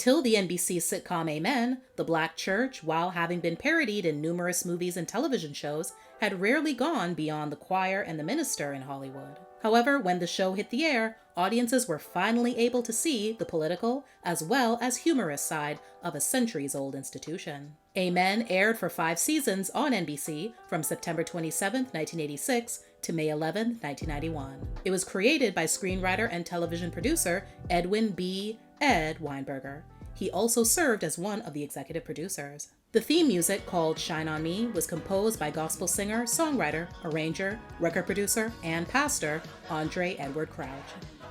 Until the NBC sitcom Amen, the Black church, while having been parodied in numerous movies and television shows, had rarely gone beyond the choir and the minister in Hollywood. However, when the show hit the air, audiences were finally able to see the political as well as humorous side of a centuries-old institution. Amen aired for 5 seasons on NBC from September 27, 1986 to May 11, 1991. It was created by screenwriter and television producer Edwin B. Ed Weinberger. He also served as one of the executive producers. The theme music, called Shine on Me, was composed by gospel singer, songwriter, arranger, record producer, and pastor Andre Edward Crouch.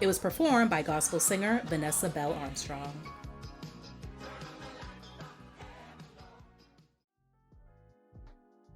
It was performed by gospel singer Vanessa Bell Armstrong.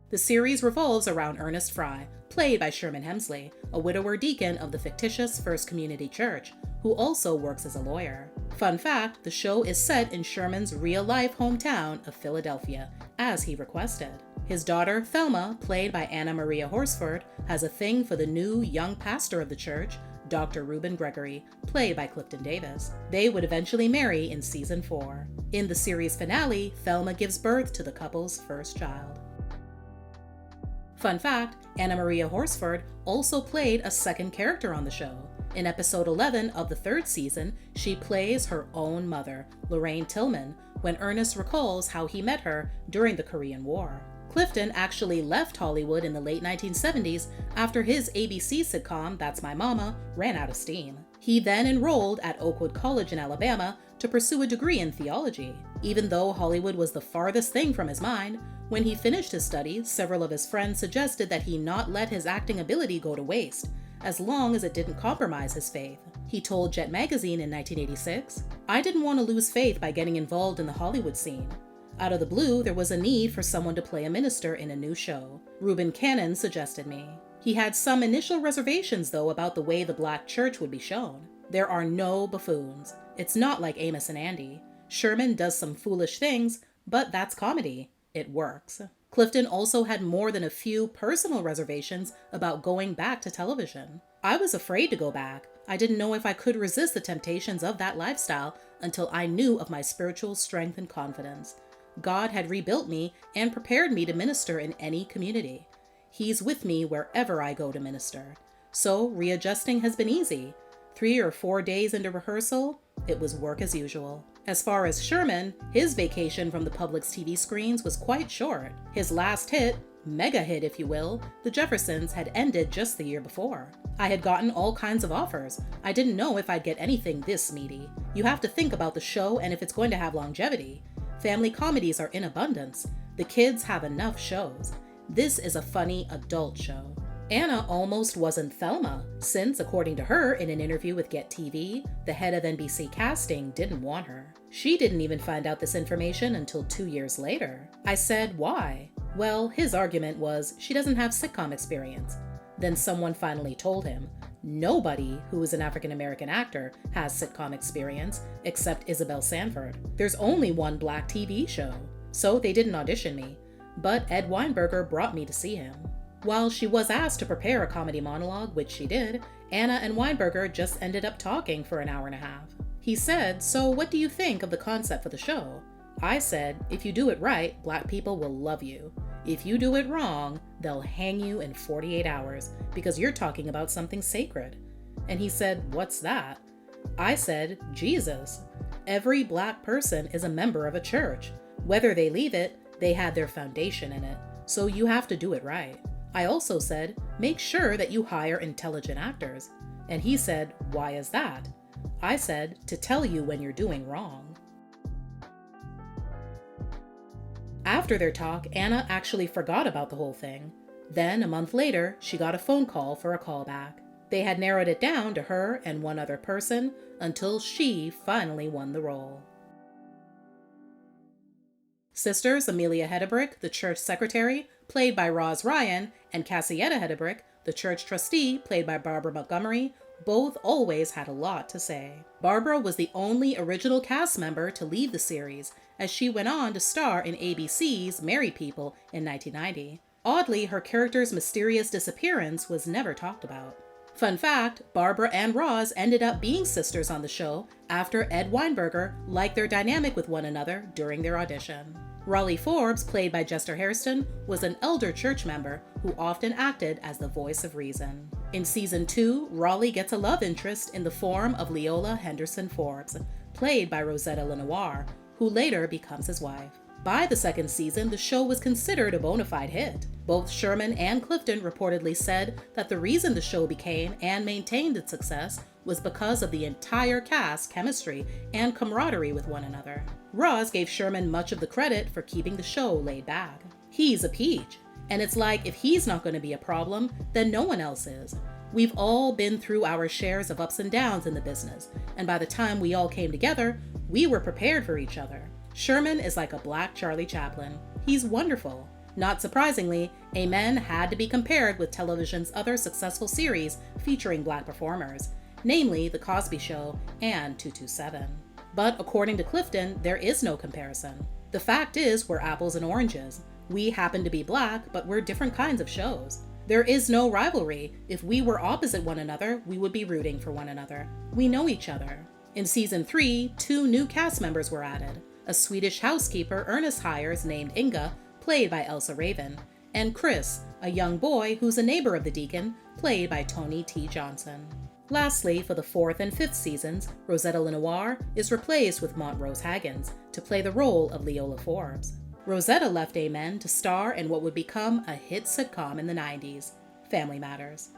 The series revolves around Ernest Fry, played by Sherman Hemsley, a widower deacon of the fictitious First Community Church, who also works as a lawyer. Fun fact, the show is set in Sherman's real-life hometown of Philadelphia, as he requested. His daughter, Thelma, played by Anna Maria Horsford, has a thing for the new young pastor of the church, Dr. Reuben Gregory, played by Clifton Davis. They would eventually marry in season 4. In the series finale, Thelma gives birth to the couple's first child. Fun fact, Anna Maria Horsford also played a second character on the show. In episode 11 of the 3rd season, she plays her own mother, Lorraine Tillman, when Ernest recalls how he met her during the Korean War. Clifton actually left Hollywood in the late 1970s after his ABC sitcom, That's My Mama, ran out of steam. He then enrolled at Oakwood College in Alabama to pursue a degree in theology. Even though Hollywood was the farthest thing from his mind, when he finished his studies, several of his friends suggested that he not let his acting ability go to waste, as long as it didn't compromise his faith. He told Jet magazine in 1986, "I didn't want to lose faith by getting involved in the Hollywood scene. Out of the blue, there was a need for someone to play a minister in a new show. Reuben Cannon suggested me." He had some initial reservations, though, about the way the Black church would be shown. There are no buffoons. It's not like Amos and Andy. Sherman does some foolish things, but that's comedy. It works. Clifton also had more than a few personal reservations about going back to television. "I was afraid to go back. I didn't know if I could resist the temptations of that lifestyle until I knew of my spiritual strength and confidence. God had rebuilt me and prepared me to minister in any community. He's with me wherever I go to minister. So readjusting has been easy. 3 or 4 days into rehearsal, it was work as usual." As far as Sherman, his vacation from the public's TV screens was quite short. His last hit, mega hit if you will, The Jeffersons, had ended just the year before. "I had gotten all kinds of offers. I didn't know if I'd get anything this meaty. You have to think about the show and if it's going to have longevity. Family comedies are in abundance. The kids have enough shows. This is a funny adult show." Anna almost wasn't Thelma, since, according to her in an interview with Get TV, the head of NBC casting didn't want her. She didn't even find out this information until 2 years later. I said, "Why?" Well, his argument was she doesn't have sitcom experience. Then someone finally told him, "Nobody who is an African-American actor has sitcom experience except Isabel Sanford. There's only one Black TV show." So they didn't audition me, but Ed Weinberger brought me to see him. While she was asked to prepare a comedy monologue, which she did, Anna and Weinberger just ended up talking for an hour and a half. He said, "So what do you think of the concept for the show?" I said, "If you do it right, Black people will love you. If you do it wrong, they'll hang you in 48 hours because you're talking about something sacred." And he said, "What's that?" I said, "Jesus. Every Black person is a member of a church. Whether they leave it, they had their foundation in it. So you have to do it right." I also said, "Make sure that you hire intelligent actors." And he said, "Why is that?" I said, "To tell you when you're doing wrong." After their talk, Anna actually forgot about the whole thing. Then, a month later, she got a phone call for a callback. They had narrowed it down to her and one other person until she finally won the role. Sisters Amelia Hedebrick, the church secretary, played by Roz Ryan, and Cassietta Hedebrick, the church trustee, played by Barbara Montgomery, both always had a lot to say. Barbara was the only original cast member to leave the series, as she went on to star in ABC's Married People in 1990. Oddly, her character's mysterious disappearance was never talked about. Fun fact, Barbara and Roz ended up being sisters on the show after Ed Weinberger liked their dynamic with one another during their audition. Raleigh Forbes, played by Chester Hairston, was an elder church member who often acted as the voice of reason. In season 2, Raleigh gets a love interest in the form of Leola Henderson Forbes, played by Rosetta Lenoir, who later becomes his wife. By the second season, the show was considered a bona fide hit. Both Sherman and Clifton reportedly said that the reason the show became and maintained its success was because of the entire cast's chemistry and camaraderie with one another. Roz gave Sherman much of the credit for keeping the show laid back. He's a peach, and it's like if he's not going to be a problem, then no one else is. We've all been through our shares of ups and downs in the business, and by the time we all came together, we were prepared for each other. Sherman is like a black Charlie Chaplin. He's wonderful. Not surprisingly, Amen had to be compared with television's other successful series featuring black performers, namely The Cosby Show and 227. But according to Clifton, there is no comparison. The fact is, we're apples and oranges. We happen to be black, but we're different kinds of shows. There is no rivalry. If we were opposite one another, we would be rooting for one another. We know each other. In season 3, 2 new cast members were added. A Swedish housekeeper Ernest hires named Inga, played by Elsa Raven, and Chris, a young boy who's a neighbor of the deacon, played by Tony T. Johnson. Lastly, for the 4th and 5th seasons, Rosetta Lenoir is replaced with Montrose Haggins to play the role of Leola Forbes. Rosetta left Amen to star in what would become a hit sitcom in the 90s, Family Matters.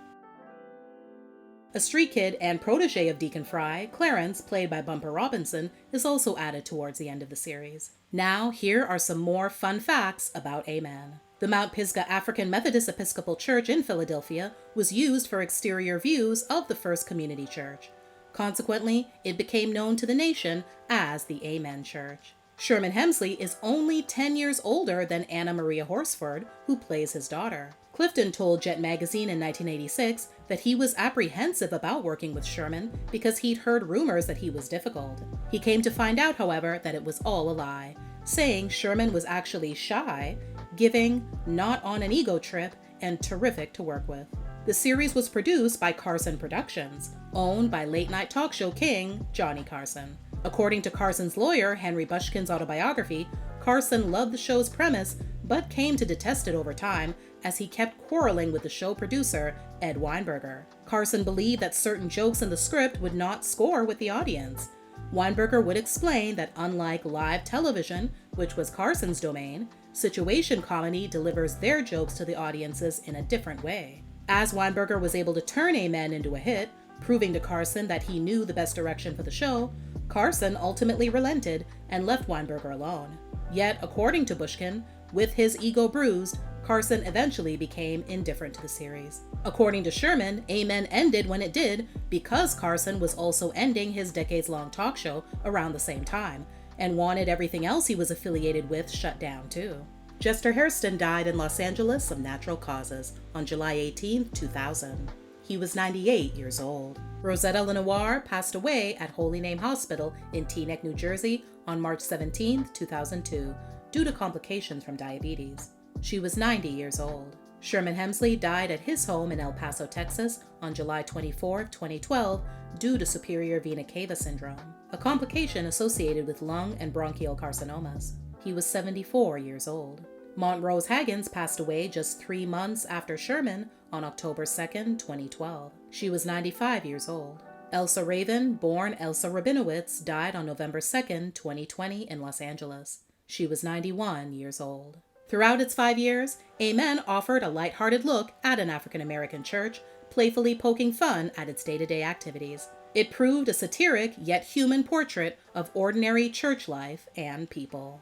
A street kid and protege of Deacon Fry, Clarence, played by Bumper Robinson, is also added towards the end of the series. Now, here are some more fun facts about Amen. The Mount Pisgah African Methodist Episcopal Church in Philadelphia was used for exterior views of the First Community Church. Consequently, it became known to the nation as the Amen Church. Sherman Hemsley is only 10 years older than Anna Maria Horsford, who plays his daughter. Clifton told Jet magazine in 1986 that he was apprehensive about working with Sherman because he'd heard rumors that he was difficult. He came to find out, however, that it was all a lie, saying Sherman was actually shy, giving, not on an ego trip, and terrific to work with. The series was produced by Carson Productions, owned by late-night talk show king Johnny Carson. According to Carson's lawyer, Henry Bushkin's autobiography, Carson loved the show's premise, but came to detest it over time as he kept quarreling with the show producer, Ed Weinberger. Carson believed that certain jokes in the script would not score with the audience. Weinberger would explain that unlike live television, which was Carson's domain, situation comedy delivers their jokes to the audiences in a different way. As Weinberger was able to turn Amen into a hit, proving to Carson that he knew the best direction for the show, Carson ultimately relented and left Weinberger alone. Yet, according to Bushkin, with his ego bruised, Carson eventually became indifferent to the series. According to Sherman, Amen ended when it did because Carson was also ending his decades-long talk show around the same time and wanted everything else he was affiliated with shut down too. Chester Hairston died in Los Angeles of natural causes on July 18, 2000. He was 98 years old. Rosetta Lenoir passed away at Holy Name Hospital in Teaneck, New Jersey on March 17, 2002, due to complications from diabetes. She was 90 years old. Sherman Hemsley died at his home in El Paso, Texas on July 24, 2012, due to superior vena cava syndrome, a complication associated with lung and bronchial carcinomas. He was 74 years old. Montrose Haggins passed away just 3 months after Sherman on October 2, 2012. She was 95 years old. Elsa Raven, born Elsa Rabinowitz, died on November 2, 2020 in Los Angeles. She was 91 years old. Throughout its 5 years, Amen offered a lighthearted look at an African-American church, playfully poking fun at its day-to-day activities. It proved a satiric yet human portrait of ordinary church life and people.